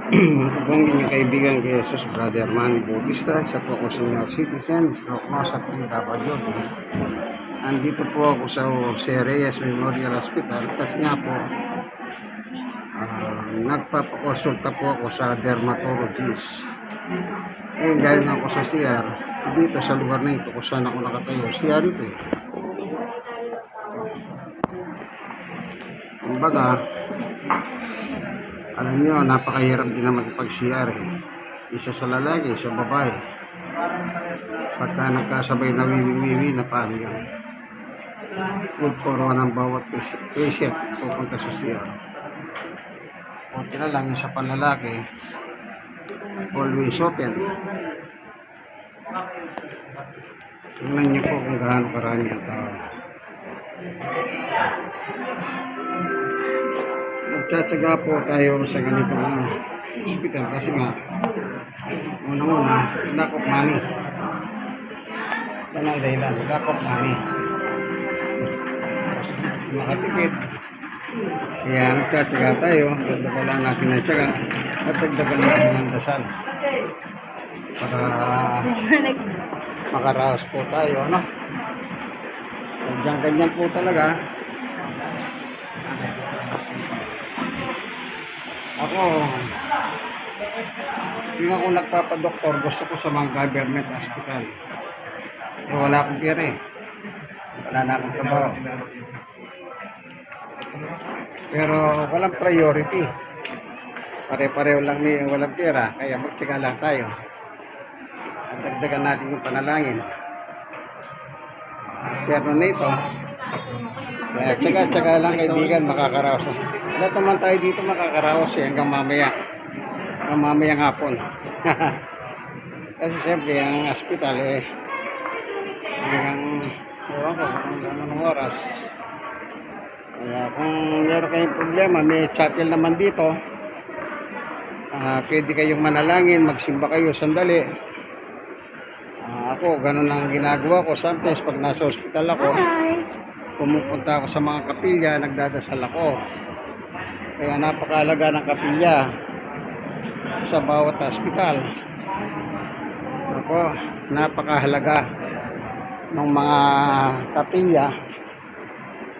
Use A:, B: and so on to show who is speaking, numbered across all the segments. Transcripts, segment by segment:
A: Kung inyong kaibigan kay Jesus, Brother Manny Bautista, sa po ako senior citizen, stroke no sa PWD. Andito po ako sa Jose Reyes Memorial Hospital kasi nga po, nagpapakonsulta po ako sa dermatologist. Ngayon dahil nga ako sa CR, dito sa lugar na ito kung saan ako nakatayo, CR ito eh. Kumbaga, alam nyo, napakahirap din na magpag-CR eh. Isa sa lalaki, isa babae. Pagka nagkasabay na wiwi na paano yan. Good for one ang bawat patient pupunta sa CR. Kunti na lang, isa pa lalaki, always open. Tingnan nyo po kung gaano karami ang tao. Nagtsatsaga po tayo sa ganitong hospital kasi nga unang-una lack of money. Yan ang dahilan, lack of money. Makatipid, kaya nagtsatsaga tayo, dagdagan lang natin ng tsaga at dagdagan natin ng dasal para makaraos po tayo, ano? Ganyan po talaga. Ako, yung ako nagpapadoktor, gusto ko sa mga government hospital. Pero wala akong pera eh. Wala na akong trabaho. Pero walang priority. Pare-pareho lang may walang pera, kaya magtsika lang tayo. At dagdagan natin yung panalangin. Pero nito, kaya tsaga lang kaibigan, makakaraos. Lahat naman tayo dito makakaraos eh, hanggang mamaya. Hanggang mamayang hapon. Kasi siyempre, ang hospital eh, hanggang, ewan ko, hanggang anong oras. Kaya kung meron kayong problema, may chapel naman dito. Pwede kayong manalangin, magsimba kayo sandali. Ako, ganun lang ginagawa ko. Sometimes pag nasa hospital ako, pumupunta ako sa mga kapilya, nagdadasal ako. Kaya napakahalaga ng kapilya sa bawat hospital. Ako, napakahalaga ng mga kapilya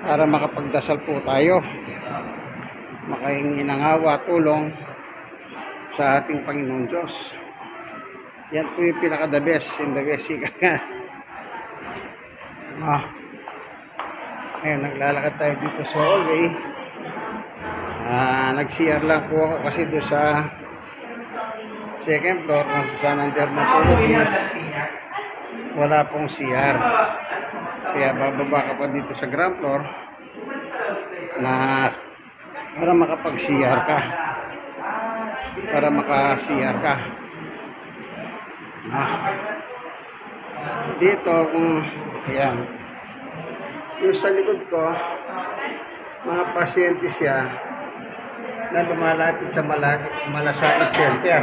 A: para makapagdasal po tayo. Makahingi ng awa, tulong sa ating Panginoon Diyos. Yan po yung pinaka-the best in the best. Ngayon, naglalakad tayo dito sa hallway. Nag-CR lang po ako kasi doon sa second floor kung saan ang dermatologist, wala pong CR. Kaya bababa ka pa dito sa ground floor na para makapag-CR ka. Para maka-CR ka. Dito kung ayan, yung sa likod ko, mga pasyente siya na lumalapit sa Malasakit Center.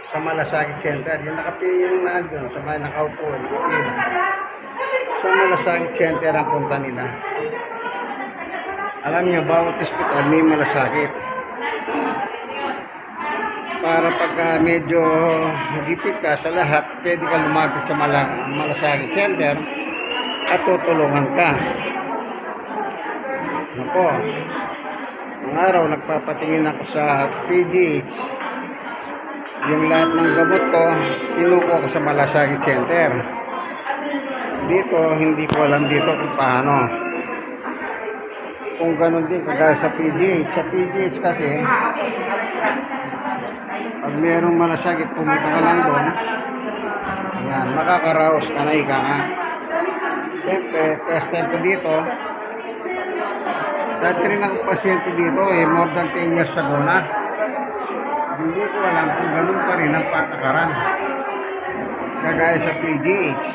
A: Sa Malasakit Center, yung nakapiyong na doon, sa mga nakaupo, sa Malasakit Center ang punta nila. Alam niyo, bawat hospital may malasakit. Para pagka medyo magipit ka sa lahat, pwede ka lumapit sa Malasakit Center at tutulungan ka. Ako, ang araw nagpapatingin ako sa PGH. Yung lahat ng gamot ko, kinukuha ko sa Malasakit Center. Dito, hindi ko alam dito kung paano. Kung ganun din, kagaya sa PGH. Sa PGH kasi, pag mayroong malasakit, pumunta ka lang doon. Yan, makakaraos ka na ika nga. Siyempre, first time ko dito. Dati rin ako pasyente dito more than 10 years ago na. Hindi ko alam kung ganun pa rin ang patakaran. Kagaya sa PGH.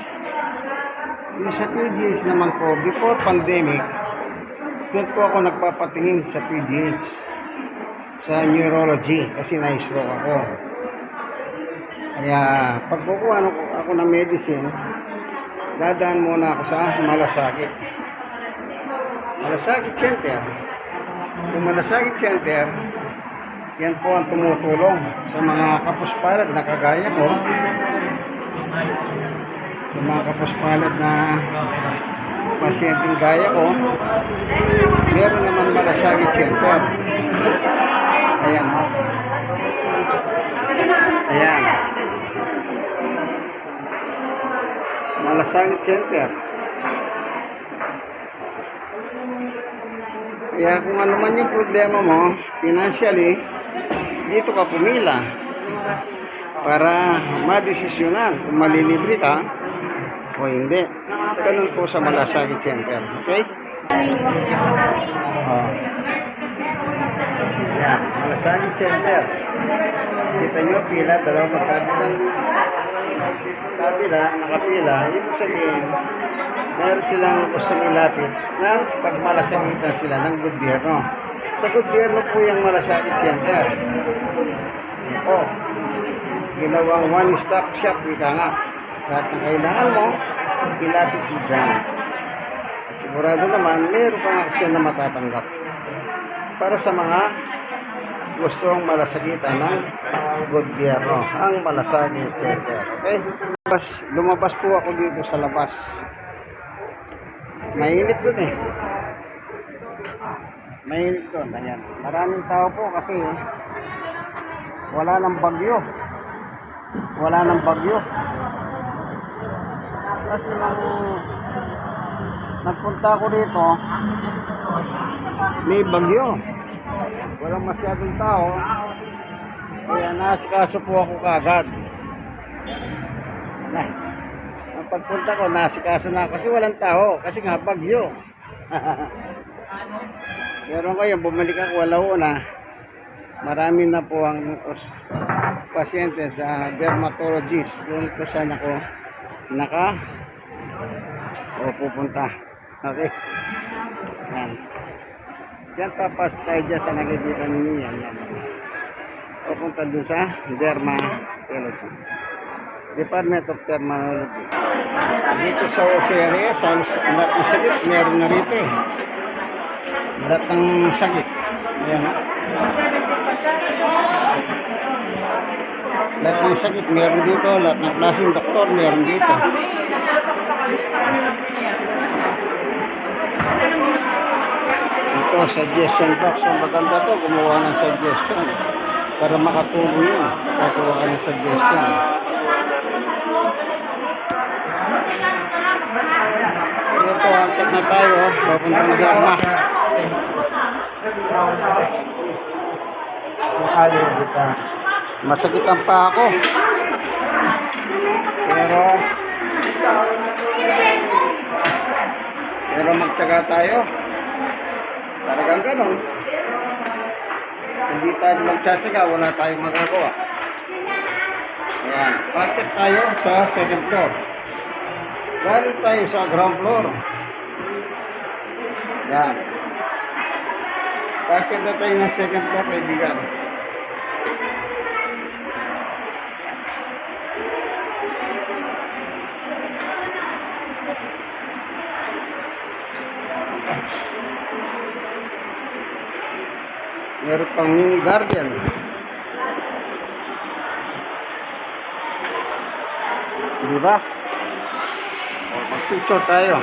A: Yung sa PGH naman po, before pandemic, doon po ako nagpapatingin sa PGH. Sa neurology kasi na-stroke ako. Kaya pag kukuha ako ng medicine, dadaan muna ako sa Malasakit. Malasakit Center. Yung Malasakit Center, Yan po ang tumutulong sa mga kapuspalad na kagaya ko. Sa mga kapuspalad na pasyenteng gaya ko, meron naman malasakit center. Ayan. Ayan. Malasakit center. Kaya kung ano man yung problema mo, financially, dito ka pumila para madesisyonan kung malilibre ka o hindi. Ganun po sa Malasakit Center. Okay? Oh. Yan, Malasakit Center. Kita nyo, pila, dalawang magkabilang nakapila. Ibig sabihin, meron silang gustong ilapit na pagmalasakitan sila ng gobyerno. Sa gobyerno po yung Malasakit Center. O, ginawang one-stop shop, ika nga. Lahat ng kailangan mo, ilapit mo dyan. At sigurado naman, meron kang aksyon na matatanggap. Para sa mga gustong malasakitan ng gobyerno, ang Malasakit Center. Okay? Lumabas po ako dito sa labas. Mainit dun eh. Mainit dun. Ayan. Maraming tao po kasi wala nang bagyo. Wala nang bagyo. Kasi nagpunta ako dito, may bagyo. Walang masyadong tao. Kaya nasikaso po ako kagad. Ang pagpunta ko, nasikaso na kasi walang tao. Kasi nga bagyo. Pero ngayon, bumalik ako, wala ho na. Marami na po ang pasyente sa dermatologist. Doon ko saan ako pupunta. Okay. Yan. Yan, papas tayo dyan sa nakikita ninyo yan. Pupunta doon sa dermatology. Department of Terminology. Dito sa area, sa lahat ng sakit, meron na rito eh. Lahat ng sakit. Ayan. Lahat ng sakit, meron dito. Lahat ng klaseng doktor, meron dito. Ito, suggestion box. Ang maganda to, gumawa ng suggestion. Para makatulong yun. Kagawa ka ng suggestion. Ito, angkat na tayo. Papuntang Derma. Masakit ang pa ako. Pero magtsaga tayo. Talagang ganun. Hindi tayo magtsatsaga, wala tayong magagawa. Ayan. Bakit tayo sa second floor? Galing tayo sa ground floor. Yan. Bakit na tayo ng second floor, kaibigan? Meron pang mini garden. Di ba? Mag-picture tayo.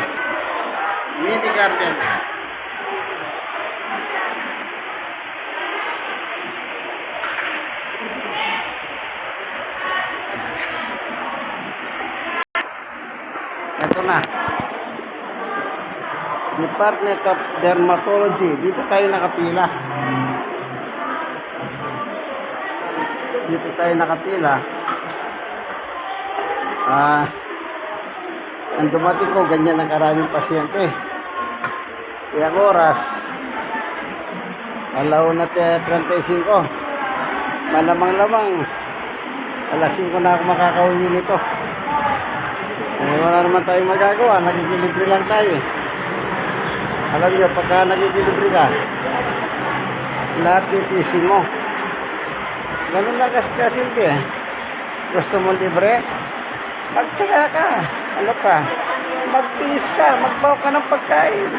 A: Mini garden. Ito na. Department of Dermatology. Dito tayo nakapila. Dito tayo nakapila. Ang dumating ko, ganyan ang karaming pasyente. Kaya oras, 1:35. Malamang-lamang, 5:00 na ako makakauwi nito. Wala naman tayong magagawa, nagigilibre lang tayo. Alam niyo, pagka nagigilibre ka, lahat titiisin mo. Ganun lang kasimple eh. Gusto mo libre? Magtsaga ka. Ano ka? Magtiis ka. Magbaw ka ng pagkain.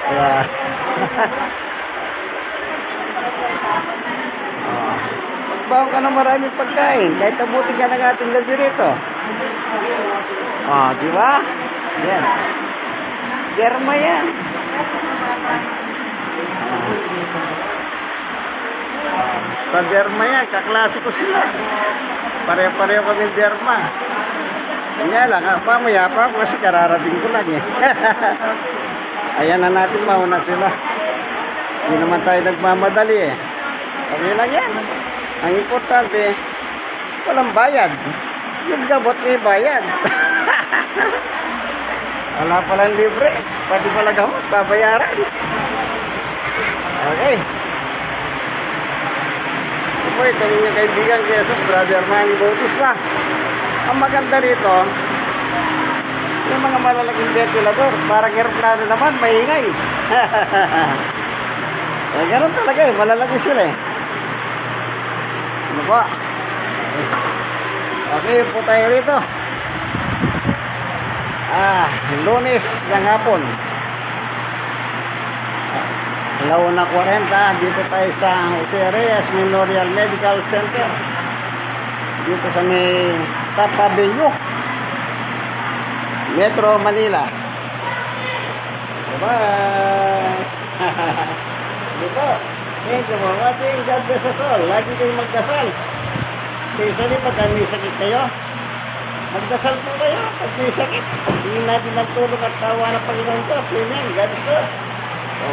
A: Kaya, Magbaon ka ng maraming pagkain. Kahit abuti ka ng ating gabi rito. Di ba? Yan. Derma yan. Sa derma yan, kaklase ko sila. Pare-pareho kami derma. Kanya lang, pamaya pa kasi kararating ko lang eh. Ayan na natin, mauna sila. Hindi naman tayo nagmamadali eh. Okay lang yan. Ang importante, walang bayad. Yung gamot may bayad. Wala palang libre. Pati pala gamot, babayaran. Okay. Ito yung kaibigan kay Jesus, Brother Manny Bautista. Ang maganda rito, yung mga malalaking ventilador, parang aeroplano naman, maingay. Ganun talaga eh, malalaki sila eh. Ano ba? Okay, po tayo rito. Lunes ng hapon. 1:40, dito tayo sa Jose Reyes Memorial Medical Center. Dito sa may Tapa Avenue, Metro Manila. Bye-bye! Dito. Thank you for watching. God bless us all. Lagi kayong magdasal. Especially pag may sakit kayo. Magdasal po kayo pag may sakit. Hindi natin ng tulong at tawa ng Panginoon Diyos. Amen. God is good. So,